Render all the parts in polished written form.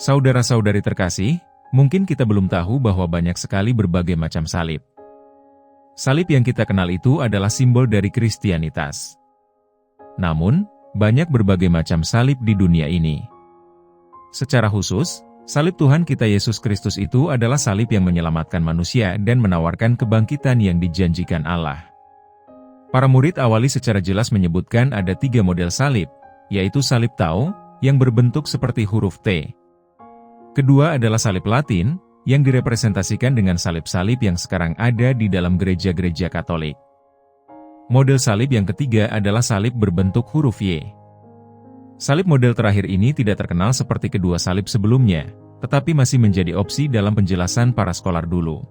Saudara-saudari terkasih, mungkin kita belum tahu bahwa banyak sekali berbagai macam salib. Salib yang kita kenal itu adalah simbol dari Kristianitas. Namun, banyak berbagai macam salib di dunia ini. Secara khusus, salib Tuhan kita Yesus Kristus itu adalah salib yang menyelamatkan manusia dan menawarkan kebangkitan yang dijanjikan Allah. Para murid awali secara jelas menyebutkan ada 3 model salib, yaitu salib Tau, yang berbentuk seperti huruf T. Kedua adalah salib Latin, yang direpresentasikan dengan salib-salib yang sekarang ada di dalam gereja-gereja Katolik. Model salib yang ketiga adalah salib berbentuk huruf Y. Salib model terakhir ini tidak terkenal seperti kedua salib sebelumnya, tetapi masih menjadi opsi dalam penjelasan para scholar dulu.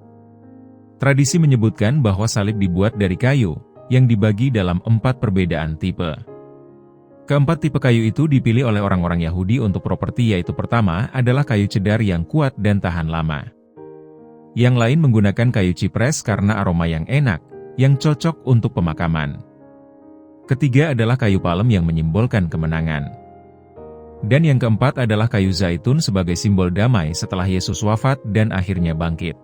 Tradisi menyebutkan bahwa salib dibuat dari kayu, yang dibagi dalam 4 perbedaan tipe. Keempat tipe kayu itu dipilih oleh orang-orang Yahudi untuk properti, yaitu pertama adalah kayu cedar yang kuat dan tahan lama. Yang lain menggunakan kayu cipres karena aroma yang enak, yang cocok untuk pemakaman. Ketiga adalah kayu palem yang menyimbolkan kemenangan. Dan yang keempat adalah kayu zaitun sebagai simbol damai setelah Yesus wafat dan akhirnya bangkit.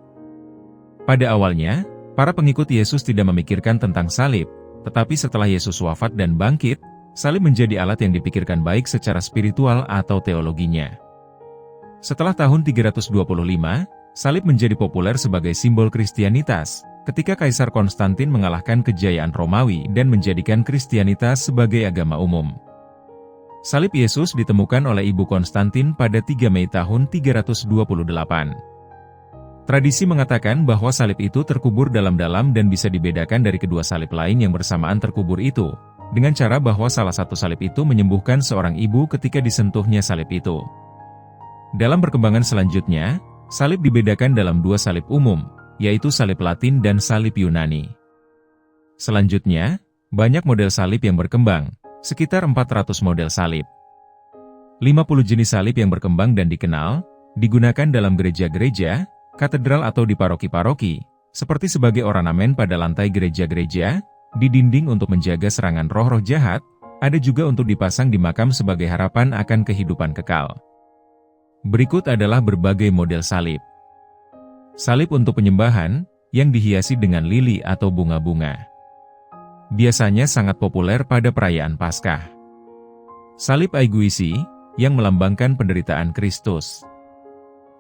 Pada awalnya, para pengikut Yesus tidak memikirkan tentang salib, tetapi setelah Yesus wafat dan bangkit, salib menjadi alat yang dipikirkan baik secara spiritual atau teologinya. Setelah tahun 325, salib menjadi populer sebagai simbol Kristianitas, ketika Kaisar Konstantin mengalahkan kejayaan Romawi dan menjadikan Kristianitas sebagai agama umum. Salib Yesus ditemukan oleh Ibu Konstantin pada 3 Mei tahun 328. Tradisi mengatakan bahwa salib itu terkubur dalam-dalam dan bisa dibedakan dari kedua salib lain yang bersamaan terkubur itu, dengan cara bahwa salah satu salib itu menyembuhkan seorang ibu ketika disentuhnya salib itu. Dalam perkembangan selanjutnya, salib dibedakan dalam 2 salib umum, yaitu salib Latin dan salib Yunani. Selanjutnya, banyak model salib yang berkembang, sekitar 400 model salib. 50 jenis salib yang berkembang dan dikenal, digunakan dalam gereja-gereja, katedral atau di paroki-paroki, seperti sebagai ornamen pada lantai gereja-gereja, di dinding untuk menjaga serangan roh-roh jahat, ada juga untuk dipasang di makam sebagai harapan akan kehidupan kekal. Berikut adalah berbagai model salib. Salib untuk penyembahan, yang dihiasi dengan lili atau bunga-bunga. Biasanya sangat populer pada perayaan Paskah. Salib Aiguisi, yang melambangkan penderitaan Kristus.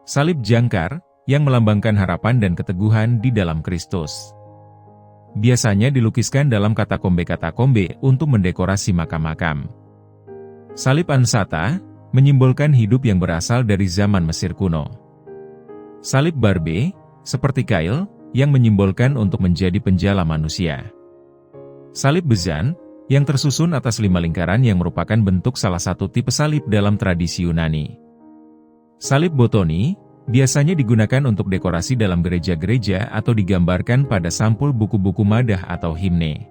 Salib jangkar, yang melambangkan harapan dan keteguhan di dalam Kristus. Biasanya dilukiskan dalam katakombe-katakombe untuk mendekorasi makam-makam. Salib Ansata, menyimbolkan hidup yang berasal dari zaman Mesir kuno. Salib Barbe, seperti kail, yang menyimbolkan untuk menjadi penjala manusia. Salib Bezan, yang tersusun atas 5 lingkaran yang merupakan bentuk salah satu tipe salib dalam tradisi Yunani. Salib Botoni, biasanya digunakan untuk dekorasi dalam gereja-gereja atau digambarkan pada sampul buku-buku madah atau himne.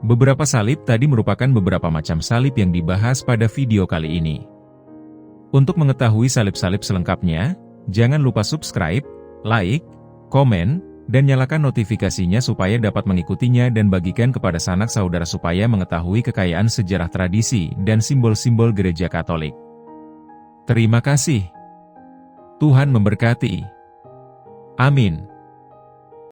Beberapa salib tadi merupakan beberapa macam salib yang dibahas pada video kali ini. Untuk mengetahui salib-salib selengkapnya, jangan lupa subscribe, like, komen, dan nyalakan notifikasinya supaya dapat mengikutinya dan bagikan kepada sanak saudara supaya mengetahui kekayaan sejarah tradisi dan simbol-simbol gereja Katolik. Terima kasih. Tuhan memberkati. Amin.